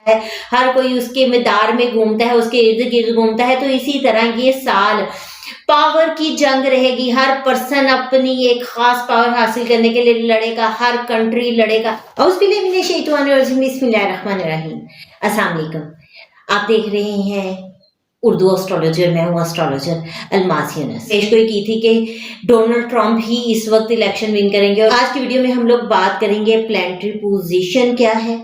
है, हर कोई उसके मैदार में घूमता है, उसके इर्द गिर्द घूमता है। तो इसी तरह ये साल पावर की जंग रहेगी। हर पर्सन अपनी एक खास पावर हासिल करने के लिए लड़ेगा, हर कंट्री लड़ेगा। बिस्मिल्लाहिर्रहमानिर्रहीम। अस्सलाम वालेकुम। आप देख रहे हैं उर्दू एस्ट्रोलॉजर, मैं हूँ एस्ट्रोलॉजर अलमास यूनुस। पेश गोई की थी कि डोनाल्ड ट्रंप ही इस वक्त इलेक्शन विन करेंगे और आज की वीडियो में हम लोग बात करेंगे प्लैनेटरी पोजीशन क्या है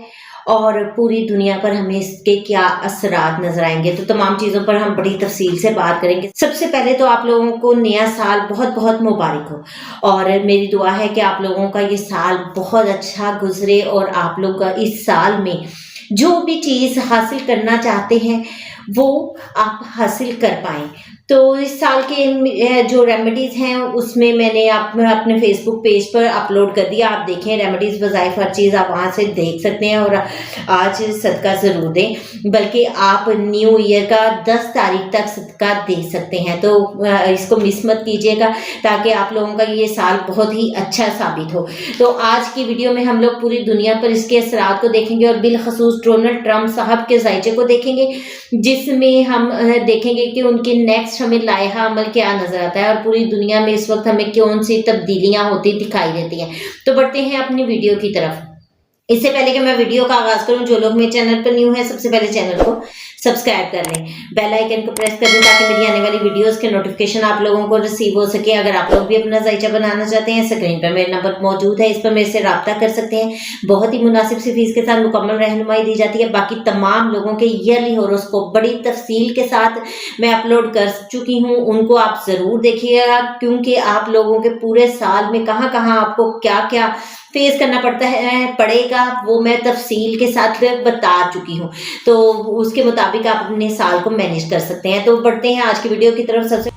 और पूरी दुनिया पर हमें इसके क्या असरात नजर आएंगे। तो तमाम चीजों पर हम बड़ी तफसील से बात करेंगे। सबसे पहले तो आप लोगों को नया साल बहुत बहुत मुबारक हो और मेरी दुआ है कि आप लोगों का ये साल बहुत अच्छा गुजरे और आप लोग इस साल में जो भी चीज हासिल करना चाहते हैं वो आप हासिल कर पाएं। तो इस साल के जो रेमेडीज हैं उसमें मैंने अपने फेसबुक पेज पर अपलोड कर दिया। आप देखें रेमेडीज वज़ाइफ हर चीज़ आप वहाँ से देख सकते हैं और आज सदका ज़रूर दें, बल्कि आप न्यू ईयर का 10 तारीख तक सदका दे सकते हैं। तो इसको मिस मत कीजिएगा ताकि आप लोगों का ये साल बहुत ही अच्छा साबित हो। तो आज की वीडियो में हम लोग पूरी दुनिया पर इसके असरात को देखेंगे और बिलखसूस डोनाल्ड ट्रंप साहब के जायजे को देखेंगे, जिसमें हम देखेंगे कि उनके नेक्स्ट हमें लायहा अमल क्या नजर आता है और पूरी दुनिया में इस वक्त हमें कौन सी तब्दीलियां होती दिखाई देती हैं। तो बढ़ते हैं अपनी वीडियो की तरफ। इससे पहले कि मैं वीडियो का आगाज करूं, जो लोग मेरे चैनल पर न्यू है सबसे पहले चैनल को सब्सक्राइब कर लें, बेल आइकन को प्रेस कर दें ताकि मेरी आने वाली वीडियोस के नोटिफिकेशन आप लोगों को रिसीव हो सके। अगर आप लोग भी अपना जायचा बनाना चाहते हैं, स्क्रीन पर मेरा नंबर मौजूद है, इस पर मेरे से रब्ता कर सकते हैं। बहुत ही मुनासिब सी फीस के साथ मुकम्मल रहनुमाई दी जाती है। बाकी तमाम लोगों के ईयरली हॉरोस्कोप बड़ी तफसील के साथ मैं अपलोड कर चुकी हूँ, उनको आप जरूर देखिएगा क्योंकि आप लोगों के पूरे साल में कहाँ कहाँ आपको क्या क्या फेस करना पड़ेगा वो मैं तफसील के साथ बता चुकी हूँ। तो उसके मुताबिक आप अपने साल को मैनेज कर सकते हैं। तो बढ़ते हैं आज की वीडियो की तरफ।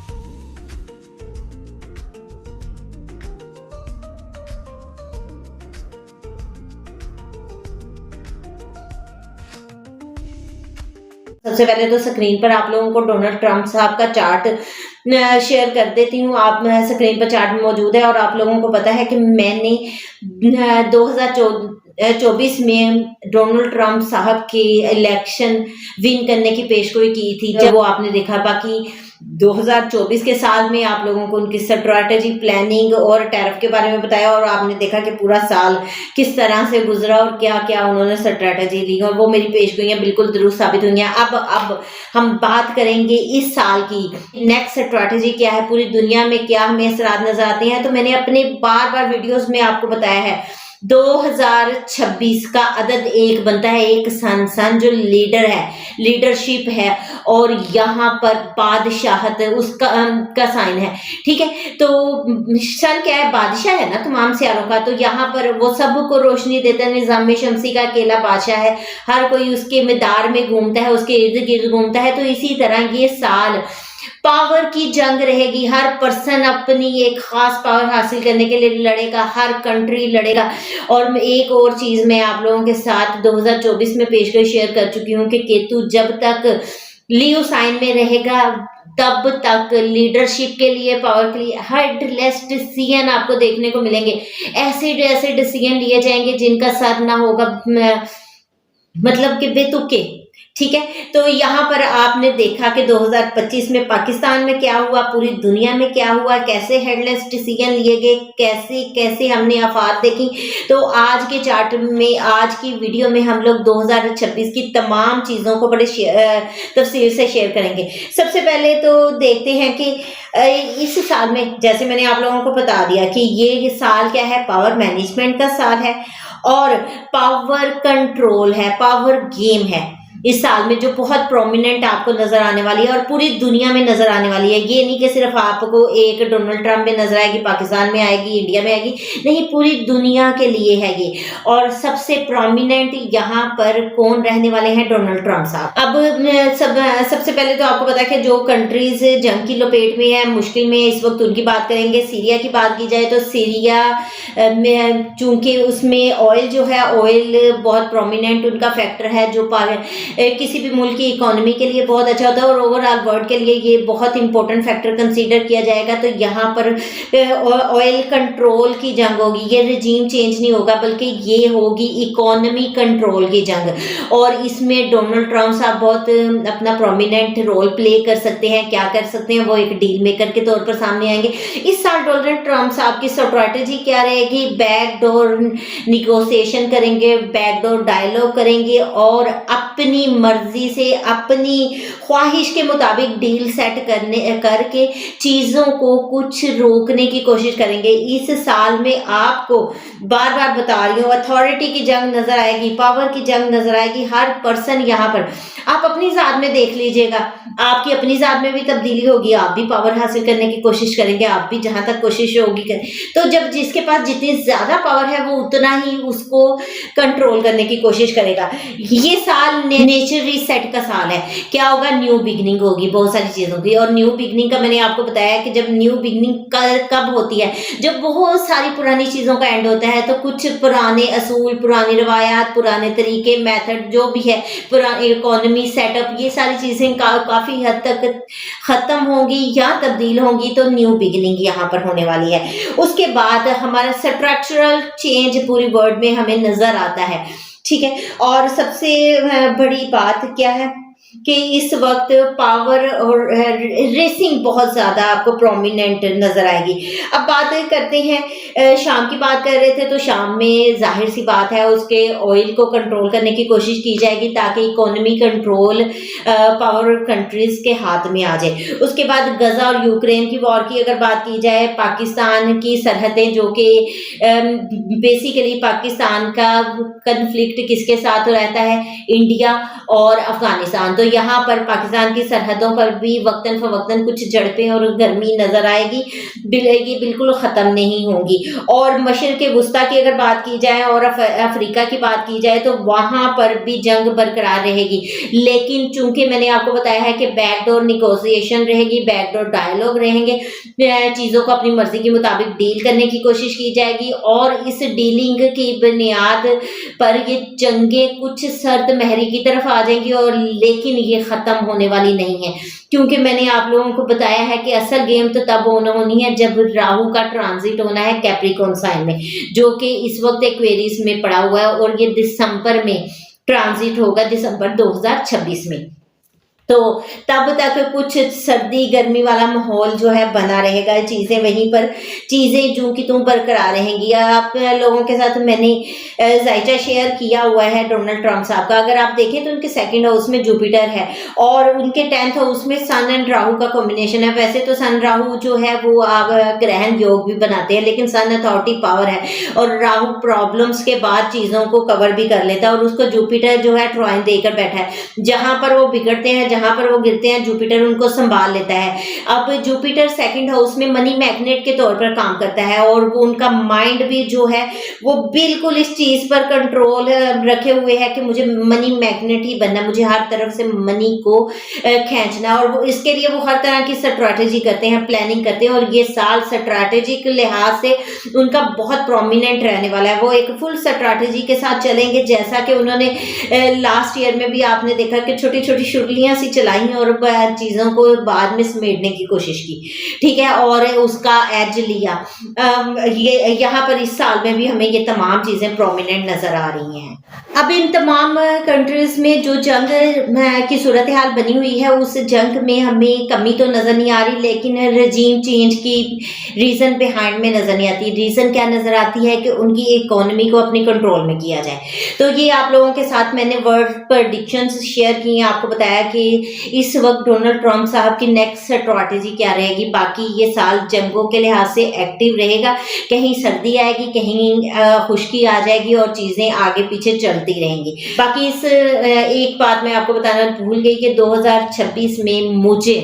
सबसे पहले तो स्क्रीन पर आप लोगों को डोनाल्ड ट्रंप साहब का चार्ट शेयर कर देती हूँ। आप स्क्रीन पर चार्ट मौजूद है और आप लोगों को पता है कि मैंने 2024 में डोनाल्ड ट्रंप साहब के इलेक्शन विन करने की पेशगोई की थी जब वो आपने देखा। बाकी 2024 के साल में आप लोगों को उनकी स्ट्रैटेजी, प्लानिंग और टैरिफ के बारे में बताया और आपने देखा कि पूरा साल किस तरह से गुजरा और क्या क्या उन्होंने स्ट्रैटेजी ली और वो मेरी पेशगोइयां बिल्कुल दुरुस्त साबित हुई हैं। अब हम बात करेंगे इस साल की नेक्स्ट स्ट्रैटेजी क्या है, पूरी दुनिया में क्या हमें असरात नजर आते हैं। तो मैंने अपने बार वीडियोज में आपको बताया है 2026 का अदद एक बनता है, एक सन जो लीडर है, लीडरशिप है और यहाँ पर बादशाहत उसका का साइन है। ठीक है, तो सन क्या है, बादशाह है ना तमाम सियारों का। तो यहाँ पर वो सबको रोशनी देता है, निजाम शमसी का अकेला बादशाह है, हर कोई उसके मैदार में घूमता है, उसके इर्द गिर्द घूमता है। तो इसी तरह ये साल पावर की जंग रहेगी। हर पर्सन अपनी एक खास पावर हासिल करने के लिए लड़ेगा, हर कंट्री लड़ेगा। और एक और चीज मैं आप लोगों के साथ 2024 में पेशगोई शेयर कर चुकी हूँ कि केतु जब तक लियो साइन में रहेगा तब तक लीडरशिप के लिए, पावर के लिए हेडलेस डिसीजन आपको देखने को मिलेंगे। ऐसे डिसीजन लिए जाएंगे जिनका सर ना होगा, मतलब कि बेतुके। ठीक है, तो यहाँ पर आपने देखा कि 2025 में पाकिस्तान में क्या हुआ, पूरी दुनिया में क्या हुआ, कैसे हेडलेस डिसीजन लिए गए, कैसे कैसे हमने आफात देखी। तो आज के चार्ट में, आज की वीडियो में हम लोग 2026 की तमाम चीज़ों को बड़े तफसील से शेयर करेंगे। सबसे पहले तो देखते हैं कि इस साल में, जैसे मैंने आप लोगों को बता दिया कि ये साल क्या है, पावर मैनेजमेंट का साल है और पावर कंट्रोल है, पावर गेम है। इस साल में जो बहुत प्रोमिनेंट आपको नजर आने वाली है और पूरी दुनिया में नजर आने वाली है। ये नहीं कि सिर्फ आपको एक डोनाल्ड ट्रंप में नजर आएगी, पाकिस्तान में आएगी, इंडिया में आएगी, नहीं, पूरी दुनिया के लिए है ये। और सबसे प्रोमिनेंट यहाँ पर कौन रहने वाले हैं, डोनाल्ड ट्रंप साहब। अब सबसे पहले तो आपको पता है कि जो कंट्रीज जंग की लपेट में है, मुश्किल में इस वक्त, उनकी बात करेंगे। सीरिया की बात की जाए तो सीरिया में चूंकि उसमें ऑयल जो है, ऑयल बहुत प्रोमिनेंट उनका फैक्टर है, जो किसी भी मुल्क की इकोनॉमी के लिए बहुत अच्छा होता है और ओवरऑल वर्ल्ड के लिए ये बहुत इंपॉर्टेंट फैक्टर कंसीडर किया जाएगा। तो यहाँ पर ऑयल कंट्रोल की जंग होगी, ये रजीम चेंज नहीं होगा बल्कि ये होगी इकोनॉमी कंट्रोल की जंग। और इसमें डोनाल्ड ट्रंप साहब बहुत अपना प्रोमिनेंट रोल प्ले कर सकते हैं। क्या कर सकते हैं, वो एक डील मेकर के तौर पर सामने आएंगे। इस साल डोनाल्ड ट्रंप साहब की स्ट्रैटेजी क्या रहेगी, बैकडोर निगोशिएशन करेंगे, बैकडोर डायलॉग करेंगे और अपनी मर्जी से अपनी ख्वाहिश के मुताबिक डील सेट करके चीजों को कुछ रोकने की कोशिश करेंगे। इस साल में आपको बार बार बता रही हूँ, अथॉरिटी की जंग नजर आएगी, पावर की जंग नजर आएगी। हर पर्सन यहाँ पर आप अपनी जात में देख लीजिएगा, आपकी अपनी जात में भी तब्दीली होगी, आप भी पावर हासिल करने की कोशिश करेंगे, आप भी जहां तक कोशिश होगी करें। तो जब जिसके पास जितनी ज्यादा पावर है वो उतना ही उसको कंट्रोल करने की कोशिश करेगा। ये साल नेचर रीसेट का साल है। क्या होगा, न्यू बिगनिंग होगी बहुत सारी चीजों की। और न्यू बिगनिंग का मैंने आपको बताया कि जब न्यू बिगनिंग कब होती है, जब बहुत सारी पुरानी चीजों का एंड होता है। तो कुछ पुराने असूल, पुरानी रवायात, पुराने तरीके, मेथड जो भी है, पुरानी इकोनॉमी सेटअप, ये सारी चीजें काफी हद तक खत्म होंगी या तब्दील होंगी। तो न्यू बिगिनिंग यहाँ पर होने वाली है। उसके बाद हमारा स्ट्रक्चरल चेंज पूरी वर्ल्ड में हमें नजर आता है, ठीक है। और सबसे बड़ी बात क्या है कि इस वक्त पावर और रेसिंग बहुत ज्यादा आपको प्रोमिनेंट नजर आएगी। अब बात करते हैं, शाम की बात कर रहे थे, तो शाम में जाहिर सी बात है उसके ऑयल को कंट्रोल करने की कोशिश की जाएगी ताकि इकोनॉमी कंट्रोल पावर कंट्रीज के हाथ में आ जाए। उसके बाद गजा और यूक्रेन की वॉर की अगर बात की जाए, पाकिस्तान की सरहदें जो कि बेसिकली पाकिस्तान का कन्फ्लिक्ट किसके साथ रहता है, इंडिया और अफगानिस्तान। तो यहाँ पर पाकिस्तान की सरहदों पर भी वक्तन फवक्तन कुछ झड़पें और गर्मी नजर आएगी, ये बिल्कुल खत्म नहीं होंगी। और मशरिक़ वुस्ता की अगर बात की जाए और अफ्रीका की बात की जाए तो वहां पर भी जंग बरकरार रहेगी। लेकिन चूंकि मैंने आपको बताया है कि बैकडोर निगोशिएशन रहेगी, बैकडोर डायलॉग रहेंगे, चीजों को अपनी मर्जी के मुताबिक डील करने की कोशिश की जाएगी। और इस डीलिंग की बुनियाद पर ये जंगें कुछ सर्द महरी की तरफ आ जाएंगी। और लेकिन ये खत्म होने वाली नहीं है, क्योंकि मैंने आप लोगों को बताया है कि असल गेम तो तब होनी है जब राहु का ट्रांजिट होना है कैप्रिकॉर्न साइन में, जो कि इस वक्त एक्वेरियस में पड़ा हुआ है और ये दिसंबर में ट्रांजिट होगा, दिसंबर 2026 में। तो तब तक कुछ सर्दी गर्मी वाला माहौल जो है बना रहेगा, चीजें वहीं पर चीजें जो कि तुम बरकरार रहेंगी। आप लोगों के साथ मैंने जायचा शेयर किया हुआ है डोनाल्ड ट्रंप साहब का। अगर आप देखें तो उनके सेकंड हाउस में जुपिटर है और उनके 10th हाउस में सन एंड राहु का कॉम्बिनेशन है। वैसे तो सन राहु जो है वो आप ग्रहण योग भी बनाते हैं, लेकिन सन अथॉरिटी पावर है और राहु प्रॉब्लम्स के बाद चीजों को कवर भी कर लेता है। और उसको जुपिटर जो है ट्रॉइन देकर बैठा है, जहां पर वो बिगड़ते हैं, जहां पर वो गिरते हैं, जुपिटर उनको संभाल लेता है। अब जुपिटर सेकंड हाउस में मनी मैग्नेट के तौर पर काम करता है और वो उनका माइंड भी जो है वो बिल्कुल इस चीज पर कंट्रोल रखे हुए है कि मुझे मनी मैग्नेट ही बनना, मुझे हर तरफ से मनी को खींचना। और वो इसके लिए वो हर तरह की स्ट्रैटेजी करते हैं, प्लानिंग करते हैं। और ये साल स्ट्रैटेजिक लिहाज से उनका बहुत प्रोमिनेंट रहने वाला है। वो एक फुल स्ट्रैटेजी के साथ चलेंगे, जैसा कि उन्होंने लास्ट ईयर में भी आपने देखा कि छोटी छोटी शुरुलियां सी चलाई और चीजों को बाद में समेटने की कोशिश की, ठीक है, और उसका एज लिया। ये यहाँ पर इस साल में भी हमें ये तमाम चीजें प्रोमिनेंट नजर आ रही हैं। अब इन तमाम कंट्रीज में जो जंग की सूरत हाल बनी हुई है, उस जंग में हमें कमी तो नजर नहीं आ रही, लेकिन रजीम चेंज की रीजन बिहाइंड में नजर नहीं आती। रीजन क्या नजर आती है कि उनकी इकोनॉमी को अपनी कंट्रोल में किया जाए। तो ये आप लोगों के साथ मैंने वर्ड प्रेडिक्शंस शेयर की हैं, आपको बताया कि इस वक्त डोनाल्ड ट्रंप साहब की नेक्स्ट स्ट्रैटेजी क्या रहेगी। बाकी ये साल जंगों के लिहाज से एक्टिव रहेगा, कहीं सर्दी आएगी, कहीं खुश्की आ जाएगी और चीजें आगे पीछे चलती रहेंगी। बाकी इस एक बात मैं आपको बताना भूल गई कि 2026 में मुझे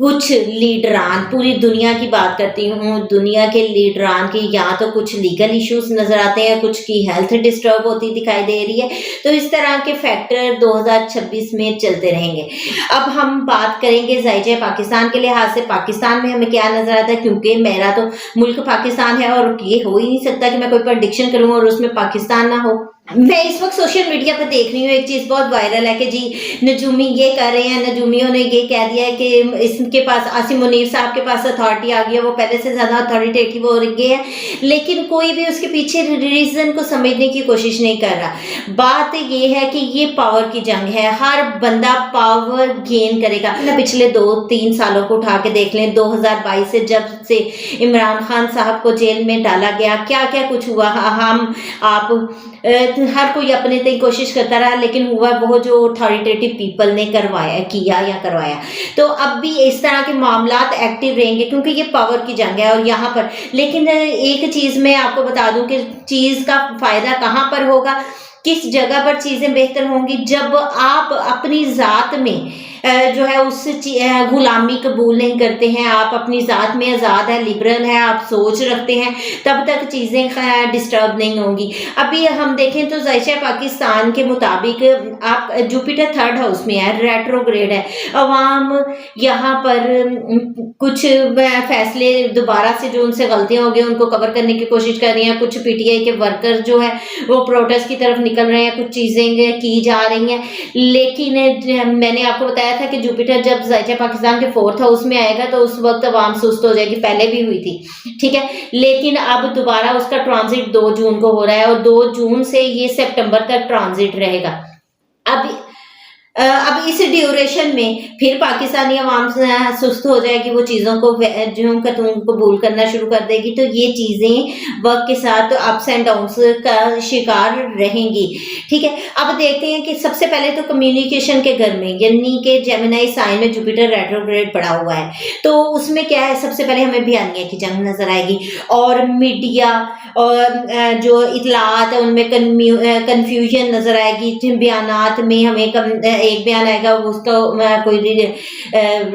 कुछ लीडरान, पूरी दुनिया की बात करती हूँ, दुनिया के लीडरान की यहाँ तो कुछ लीगल इश्यूज नजर आते हैं, कुछ की हेल्थ डिस्टर्ब होती दिखाई दे रही है। तो इस तरह के फैक्टर 2026 में चलते रहेंगे। अब हम बात करेंगे जायजे पाकिस्तान के लिहाज से। पाकिस्तान में हमें क्या नजर आता है, क्योंकि मेरा तो मुल्क पाकिस्तान है और ये हो ही नहीं सकता कि मैं कोई प्रेडिक्शन करूँ और उसमें पाकिस्तान ना हो। मैं इस वक्त सोशल मीडिया पर देख रही हूँ एक चीज बहुत वायरल है कि जी नजूमी ये कर रहे हैं, नजूमियों ने ये कह दिया है कि इसके पास आसिम मुनीर साहब के पास अथॉरिटी आ गई है, वो पहले से ज्यादा अथॉरिटेटिव हो गए हैं, लेकिन कोई भी उसके पीछे रीजन को समझने की कोशिश नहीं कर रहा। बात ये है कि ये पावर की जंग है, हर बंदा पावर गेन करेगा। पिछले 2-3 सालों को उठा के देख लें, 2022 से जब से इमरान खान साहब को जेल में डाला गया, क्या क्या कुछ हुआ। हम आप हर कोई अपने तक कोशिश करता रहा, लेकिन हुआ वो जो अथॉरिटेटिव पीपल ने करवाया। तो अब भी इस तरह के मामलात एक्टिव रहेंगे क्योंकि ये पावर की जंग है और यहाँ पर। लेकिन एक चीज मैं आपको बता दूं कि चीज का फायदा कहाँ पर होगा, किस जगह पर चीजें बेहतर होंगी, जब आप अपनी जात में जो है उस गुलामी कबूल नहीं करते हैं, आप अपनी जात में आज़ाद है, लिबरल है, आप सोच रखते हैं, तब तक चीज़ें डिस्टर्ब नहीं होंगी। अभी हम देखें तो ज़ायशा पाकिस्तान के मुताबिक आप जुपिटर 3rd हाउस में है, रेट्रोग्रेड है। अवाम यहाँ पर कुछ फैसले दोबारा से जो उनसे गलतियां हो गई उनको कवर करने की कोशिश कर रही हैं। कुछ पीटीआई के वर्कर जो है वो प्रोटेस्ट की तरफ निकल रहे हैं, कुछ चीज़ें की जा रही हैं। लेकिन मैंने आपको बताया था कि जुपिटर जब ज़ायशा पाकिस्तान के 4th हाउस में आएगा तो उस वक्त अवाम सुस्त हो जाएगी, पहले भी हुई थी, ठीक है। लेकिन अब दोबारा उसका ट्रांजिट 2 जून को हो रहा है और 2 जून से ये सितंबर तक ट्रांजिट रहेगा। अब इस ड्यूरेशन में फिर पाकिस्तानी अवाम सुस्त हो जाएगी, वो चीज़ों को जो कबूल करना शुरू कर देगी। तो ये चीज़ें वक्त के साथ अप्स एंड डाउन्स का शिकार रहेंगी, ठीक है। अब देखते हैं कि सबसे पहले तो कम्युनिकेशन के घर में, यानी कि जेमिनी साइन में जुपिटर रेट्रोग्रेड पड़ा हुआ है, तो उसमें क्या है, सबसे पहले हमें बयानिया की जंग नजर आएगी और मीडिया और जो इतलात है उनमें कन्फ्यूजन नजर आएगी। बयानात में हमें एक बयान आएगा उसका कोई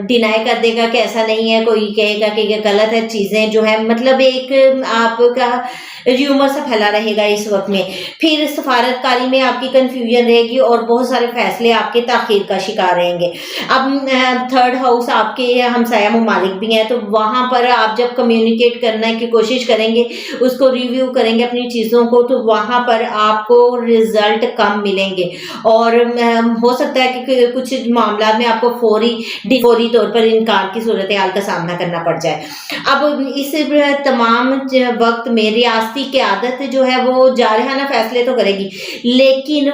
डिनाई कर देगा कि ऐसा नहीं है, कोई कहेगा कि ये गलत है, चीजें जो है मतलब एक आपका र्यूमर सा फैला रहेगा इस वक्त में। फिर सफारतकारी में आपकी कंफ्यूजन रहेगी और बहुत सारे फैसले आपके ताखीर का शिकार रहेंगे। अब 3rd हाउस आपके हमसाया ममालिक भी हैं, तो वहां पर आप जब कम्युनिकेट करने की कोशिश करेंगे, उसको रिव्यू करेंगे अपनी चीज़ों को, तो वहां पर आपको रिजल्ट कम मिलेंगे और हो सकता है कि कुछ मामला में आपको फौरी तौर पर इनकार की सूरत हाल का सामना करना पड़ जाए। अब इस तमाम वक्त में रियासती क़यादत जो है वो जारहाना फैसले तो करेगी, लेकिन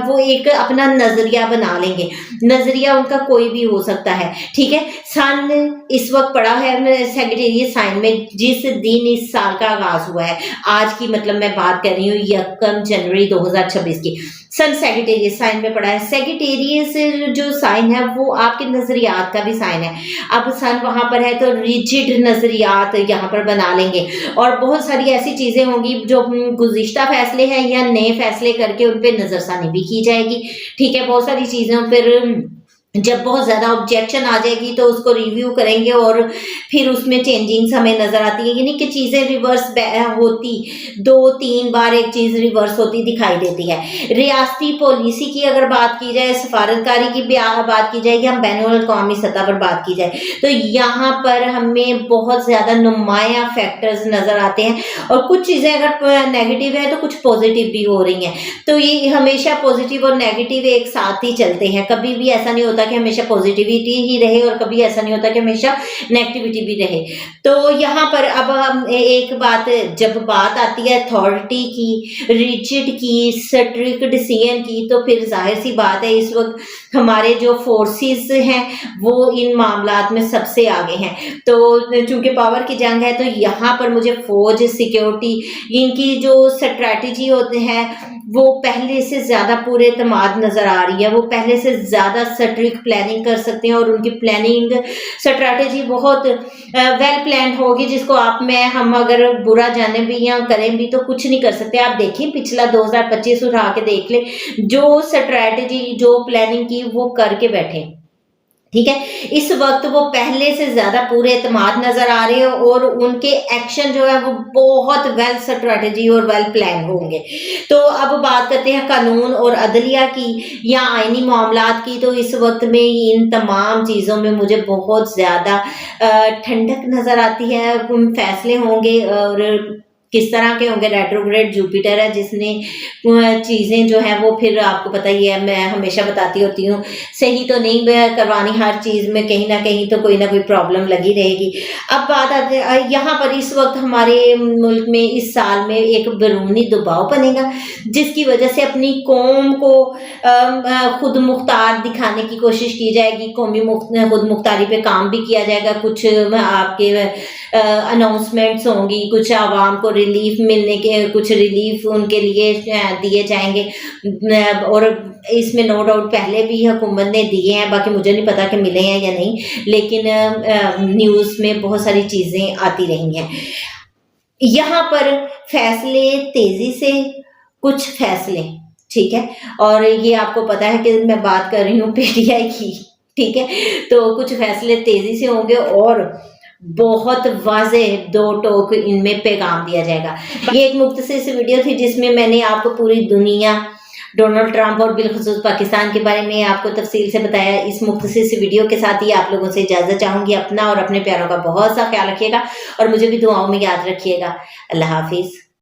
वो एक अपना नजरिया बना लेंगे। नजरिया उनका कोई भी हो सकता है, ठीक है। सन इस वक्त पड़ा है सैजिटेरियस साइन में, जिस दिन इस साल का आगाज हुआ है, आज की मतलब मैं बात कर रही हूँ 1 जनवरी 2026 की। सन सैजिटेरियस साइन में पड़ा है। सैजिटेरियस जो साइन है वो आपके नजरियात का भी साइन है। अब सन वहां पर है तो रिजिड नजरियात यहाँ पर बना लेंगे और बहुत सारी ऐसी चीजें होंगी जो गुज़िश्ता फैसले हैं या नए फैसले करके उन पर नजरसानी भी की जाएगी, ठीक है। बहुत सारी चीजों पर जब बहुत ज़्यादा ऑब्जेक्शन आ जाएगी तो उसको रिव्यू करेंगे और फिर उसमें चेंजिंग्स हमें नज़र आती है, यानी कि चीज़ें रिवर्स होती 2-3 बार एक चीज़ रिवर्स होती दिखाई देती है। रियासती पॉलिसी की अगर बात की जाए, सफारतकारी की बात की जाए या बैनुल-अक़वामी सतह पर बात की जाए, तो यहाँ पर हमें बहुत ज़्यादा नुमायाँ फैक्टर्स नज़र आते हैं और कुछ चीज़ें अगर नेगेटिव है तो कुछ पॉजिटिव भी हो रही हैं। तो ये हमेशा पॉजिटिव और नेगेटिव एक साथ ही चलते हैं, कभी भी ऐसा नहीं होता कि हमेशा पॉजिटिविटी ही रहे और कभी ऐसा नहीं होता कि हमेशा नेगेटिविटी भी रहे। तो यहाँ पर अब हम एक बात, जब बात आती है अथॉरिटी की, रिजिड की, स्ट्रिक्ट डिसीजन की, तो फिर जाहिर सी बात है इस वक्त हमारे जो फोर्सेस हैं वो इन मामलात में सबसे आगे हैं। तो चूंकि पावर की जंग है तो यहाँ पर मुझे फौज, सिक्योरिटी, इनकी जो स्ट्रैटेजी होते हैं वो पहले से ज़्यादा पूरे एतमाद नज़र आ रही है। वो पहले से ज़्यादा स्ट्रिक्ट प्लानिंग कर सकते हैं और उनकी प्लानिंग स्ट्रैटेजी बहुत वेल प्लान होगी, जिसको हम अगर बुरा जाने भी या करें भी तो कुछ नहीं कर सकते। आप देखिए पिछला 2025 उठा के देख ले, जो स्ट्रैटेजी जो प्लानिंग की वो करके बैठे, ठीक है। इस वक्त वो पहले से ज्यादा पूरे एतमाद नजर आ रहे हैं और उनके एक्शन जो है वो बहुत वेल स्ट्रैटेजी और वेल प्लान होंगे। तो अब बात करते हैं कानून और अदलिया की या आईनी मामलात की। तो इस वक्त में इन तमाम चीज़ों में मुझे बहुत ज़्यादा ठंडक नज़र आती है। फैसले होंगे और किस तरह के होंगे। रेट्रोग्रेड जुपिटर है जिसने चीज़ें जो है वो फिर आपको पता ही है, मैं हमेशा बताती होती हूँ, सही तो नहीं करवानी, हर चीज़ में कहीं ना कहीं तो कोई ना कोई प्रॉब्लम लगी रहेगी। अब बात आती है यहाँ पर, इस वक्त हमारे मुल्क में इस साल में एक बैरूनी दबाव बनेगा जिसकी वजह से अपनी कौम को खुद मुख्तार दिखाने की कोशिश की जाएगी। कौमी खुद मुख्तारी पे काम भी किया जाएगा। कुछ आपके अनाउंसमेंट्स होंगी, कुछ आवाम को रिलीफ मिलने के, कुछ रिलीफ उनके लिए दिए जाएंगे। और इसमें नो डाउट पहले भी हुकूमत ने दिए हैं, बाकी मुझे नहीं पता कि मिले हैं या नहीं, लेकिन न्यूज़ में बहुत सारी चीज़ें आती रही हैं। यहाँ पर फैसले तेज़ी से, कुछ फैसले, ठीक है, और ये आपको पता है कि मैं बात कर रही हूँ पीटीआई की, ठीक है, तो कुछ फैसले तेज़ी से होंगे और बहुत वाज़ेह दो टोक इनमें पैगाम दिया जाएगा। ये एक मुख्तसर सी वीडियो थी जिसमें मैंने आपको पूरी दुनिया, डोनाल्ड ट्रंप और बिलखुसूस पाकिस्तान के बारे में आपको तफसील से बताया। इस मुख्तसर सी वीडियो के साथ ही आप लोगों से इजाज़त चाहूँगी। अपना और अपने प्यारों का बहुत सा ख्याल रखिएगा और मुझे भी दुआओं में याद रखिएगा। अल्लाह हाफिज़।